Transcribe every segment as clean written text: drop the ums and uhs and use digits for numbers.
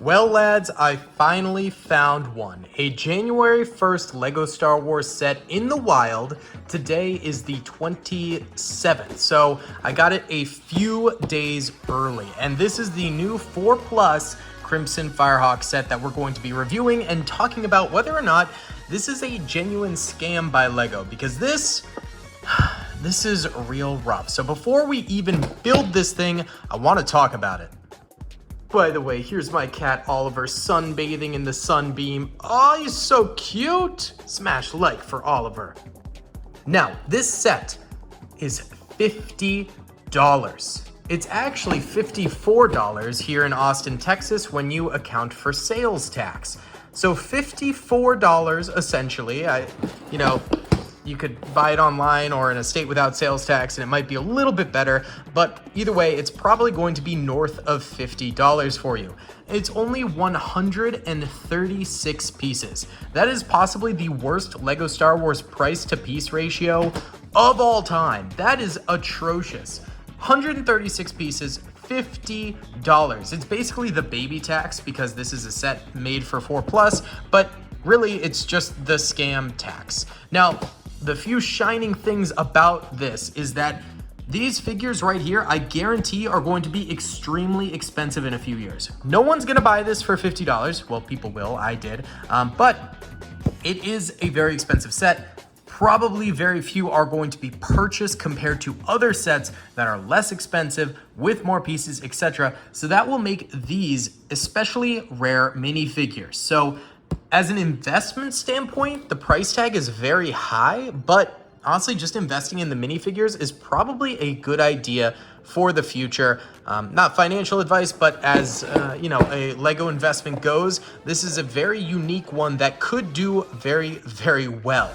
Well, lads, I finally found one. A January 1st LEGO Star Wars set in the wild. Today is the 27th, so I got it a few days early. And this is the new 4 Plus Crimson Firehawk set that we're going to be reviewing and talking about whether or not this is a genuine scam by LEGO, because this is real rough. So before we even build this thing, I want to talk about it. By the way, here's my cat Oliver sunbathing in the sunbeam. Oh, he's so cute. Smash like for Oliver. Now, this set is $50. It's actually $54 here in Austin, Texas when you account for sales tax. So $54 essentially. You could buy it online or in a state without sales tax and it might be a little bit better, but either way, it's probably going to be north of $50 for you. It's only 136 pieces. That is possibly the worst LEGO Star Wars price to piece ratio of all time. That is atrocious. 136 pieces, $50. It's basically the baby tax because this is a set made for 4 Plus, but really it's just the scam tax. Now, the few shining things about this is that these figures right here, I guarantee are going to be extremely expensive in a few years. No one's gonna buy this for $50. Well, people will, I did. But it is a very expensive set. Probably very few are going to be purchased compared to other sets that are less expensive with more pieces, etc. So that will make these especially rare minifigures. So as an investment standpoint, the price tag is very high, but honestly, just investing in the minifigures is probably a good idea for the future. Not financial advice, but as a LEGO investment goes, this is a very unique one that could do very, very well.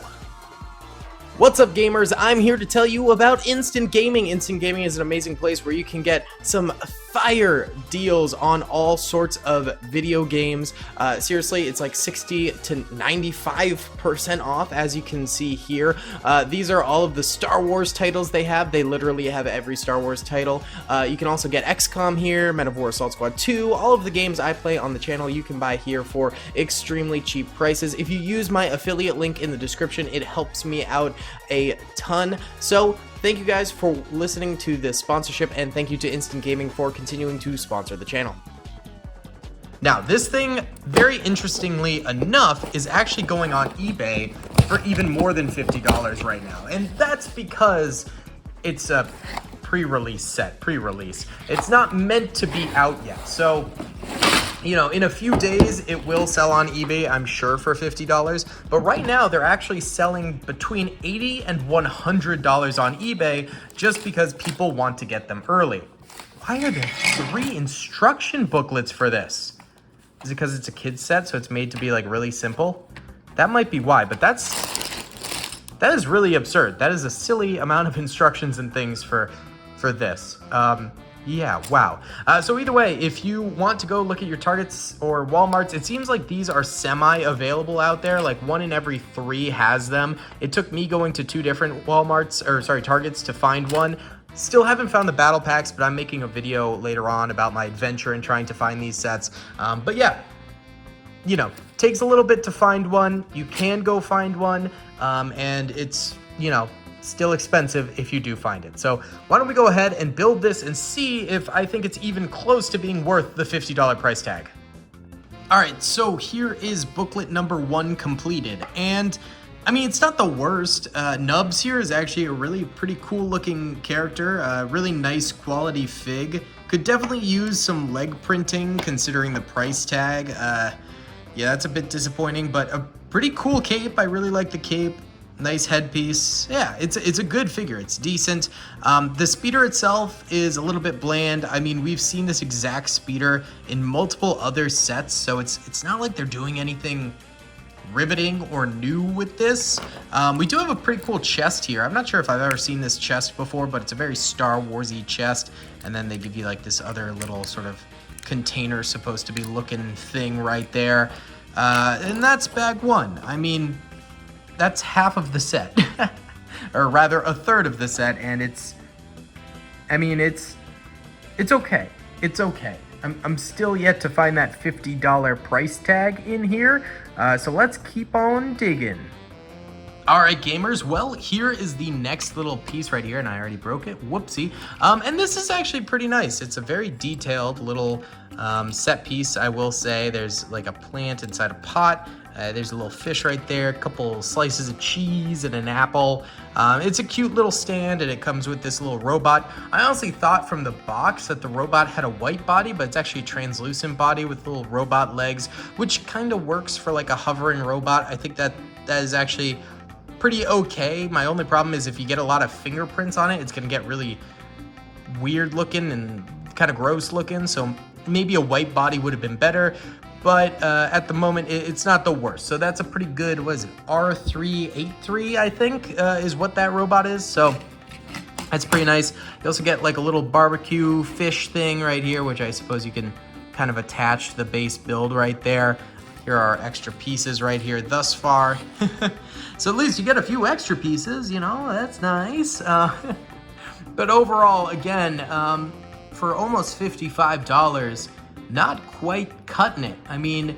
What's up, gamers? I'm here to tell you about Instant Gaming. Instant Gaming is an amazing place where you can get some fire deals on all sorts of video games. Seriously, it's like 60 to 95% off, as you can see here. These are all of the Star Wars titles they have. They literally have every Star Wars title. You can also get XCOM here, Men of War Assault Squad 2, all of the games I play on the channel you can buy here for extremely cheap prices. If you use my affiliate link in the description, it helps me out a ton. So thank you guys for listening to this sponsorship, and thank you to Instant Gaming for continuing to sponsor the channel. Now, this thing, very interestingly enough, is actually going on eBay for even more than $50 right now. And that's because it's a pre-release set, It's not meant to be out yet. So, in a few days, it will sell on eBay, I'm sure, for $50. But right now, they're actually selling between $80 and $100 on eBay just because people want to get them early. Why are there 3 instruction booklets for this? Is it because it's a kid's set, so it's made to be like really simple? That might be why, but that is really absurd. That is a silly amount of instructions and things for this. Yeah, wow. So either way, if you want to go look at your Targets or Walmarts, it seems like these are semi-available out there. Like 1 in every 3 has them. It took me going to 2 different Targets to find one. Still haven't found the battle packs, but I'm making a video later on about my adventure in trying to find these sets. But yeah, takes a little bit to find one. You can go find one, and it's, still expensive if you do find it. So why don't we go ahead and build this and see if I think it's even close to being worth the $50 price tag. All right, so here is booklet number 1 completed. And I mean, it's not the worst. Nubs here is actually a really pretty cool looking character, really nice quality fig. Could definitely use some leg printing considering the price tag. Yeah, that's a bit disappointing, but a pretty cool cape. I really like the cape. Nice headpiece. Yeah, it's a good figure. It's decent. The speeder itself is a little bit bland. I mean, we've seen this exact speeder in multiple other sets, so it's not like they're doing anything riveting or new with this. We do have a pretty cool chest here. I'm not sure if I've ever seen this chest before, but it's a very Star Wars-y chest. And then they give you like this other little sort of container supposed to be looking thing right there. And that's bag 1. I mean, that's half of the set, or rather a third of the set, and it's okay. It's okay. I'm still yet to find that $50 price tag in here. So let's keep on digging. All right, gamers, well, here is the next little piece right here, and I already broke it, whoopsie. And this is actually pretty nice. It's a very detailed little set piece, I will say. There's like a plant inside a pot. There's a little fish right there, a couple slices of cheese and an apple. It's a cute little stand, and it comes with this little robot. I honestly thought from the box that the robot had a white body, but it's actually a translucent body with little robot legs, which kind of works for like a hovering robot. I think that is actually pretty okay. My only problem is if you get a lot of fingerprints on it, it's gonna get really weird looking and kind of gross looking. So maybe a white body would have been better, but at the moment it's not the worst. So that's a pretty good, what is it, R383 I think is what that robot is. So that's pretty nice. You also get like a little barbecue fish thing right here, which I suppose you can kind of attach to the base build right there. Here are extra pieces right here thus far. So at least you get a few extra pieces, you know, that's nice. But overall, again, for almost $55, not quite cutting it. I mean,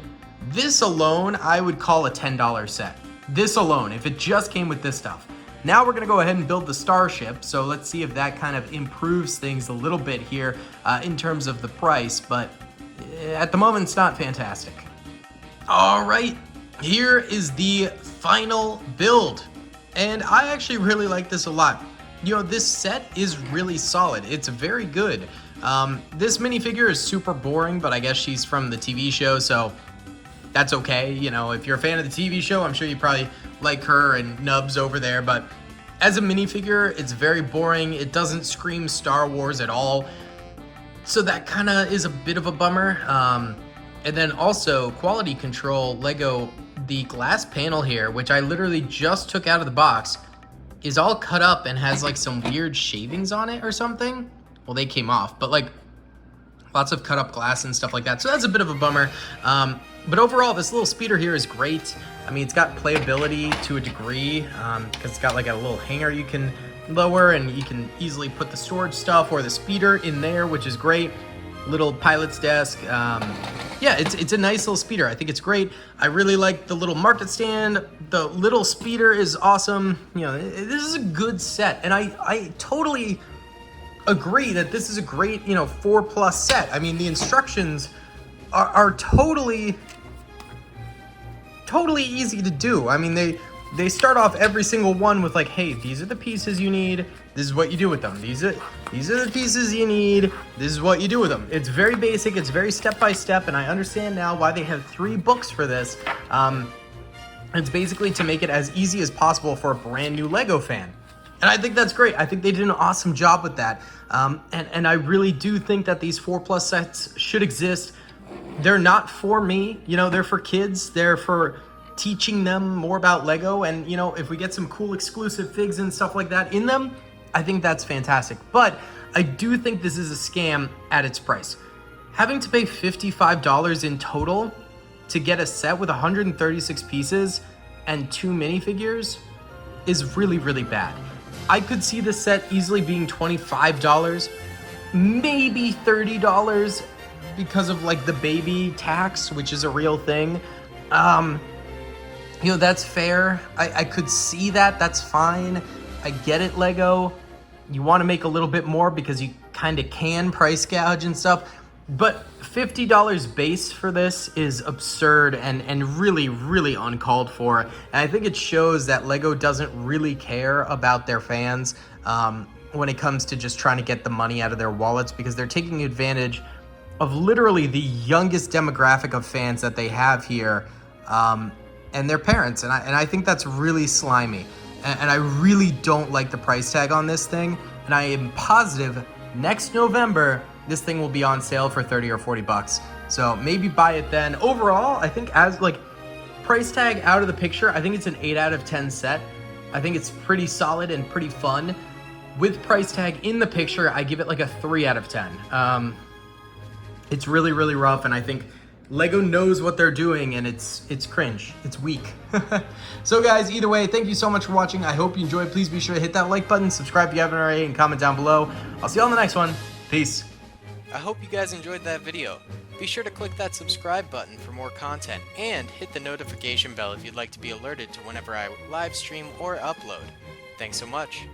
this alone, I would call a $10 set. This alone, if it just came with this stuff. Now we're gonna go ahead and build the starship, so let's see if that kind of improves things a little bit here in terms of the price, but at the moment, it's not fantastic. All right, here is the final build, and I actually really like this a lot. You know, this set is really solid. It's very good. This minifigure is super boring, but I guess she's from the TV show, so that's okay. You know, if you're a fan of the TV show, I'm sure you probably like her and Nubs over there, but as a minifigure, it's very boring. It doesn't scream Star Wars at all, so that kind of is a bit of a bummer. And then also, quality control, Lego, the glass panel here, which I literally just took out of the box, is all cut up and has like some weird shavings on it or something. Well, they came off, but like lots of cut up glass and stuff like that. So that's a bit of a bummer. But overall, this little speeder here is great. I mean, it's got playability to a degree because it's got like a little hanger you can lower, and you can easily put the storage stuff or the speeder in there, which is great. Little pilot's desk. Yeah, it's a nice little speeder. I think it's great. I really like the little market stand. The little speeder is awesome. You know, this is a good set, and I totally agree that this is a great, you know, 4+ set. I mean, the instructions are totally easy to do. I mean, they start off every single one with like, hey, these are the pieces you need. This is what you do with them. These are the pieces you need. This is what you do with them. It's very basic. It's very step-by-step, and I understand now why they have 3 books for this. It's basically to make it as easy as possible for a brand new Lego fan. And I think that's great. I think they did an awesome job with that. And I really do think that these 4+ sets should exist. They're not for me, you know, they're for kids. They're for teaching them more about Lego, and you know, if we get some cool exclusive figs and stuff like that in them, I think that's fantastic. But I do think this is a scam at its price. Having to pay $55 in total to get a set with 136 pieces and 2 minifigures is really, really bad. I could see this set easily being $25, maybe $30 because of like the baby tax, which is a real thing. You know, that's fair. I could see that. That's fine. I get it, Lego. You want to make a little bit more because you kind of can price gouge and stuff. But $50 base for this is absurd and really, really uncalled for. And I think it shows that Lego doesn't really care about their fans when it comes to just trying to get the money out of their wallets, because they're taking advantage of literally the youngest demographic of fans that they have here. And their parents, and I think that's really slimy, and I really don't like the price tag on this thing, and I am positive next November this thing will be on sale for 30 or 40 bucks, so maybe buy it then. Overall, I think as like price tag out of the picture, I think it's an 8 out of 10 set. I think it's pretty solid and pretty fun. With price tag in the picture, I give it like a 3 out of 10. It's really, really rough, and I think Lego knows what they're doing, and it's cringe. It's weak. So guys, either way, thank you so much for watching. I hope you enjoyed. Please be sure to hit that like button, subscribe if you haven't already, and comment down below. I'll see you on the next one. Peace. I hope you guys enjoyed that video. Be sure to click that subscribe button for more content, and hit the notification bell if you'd like to be alerted to whenever I live stream or upload. Thanks so much.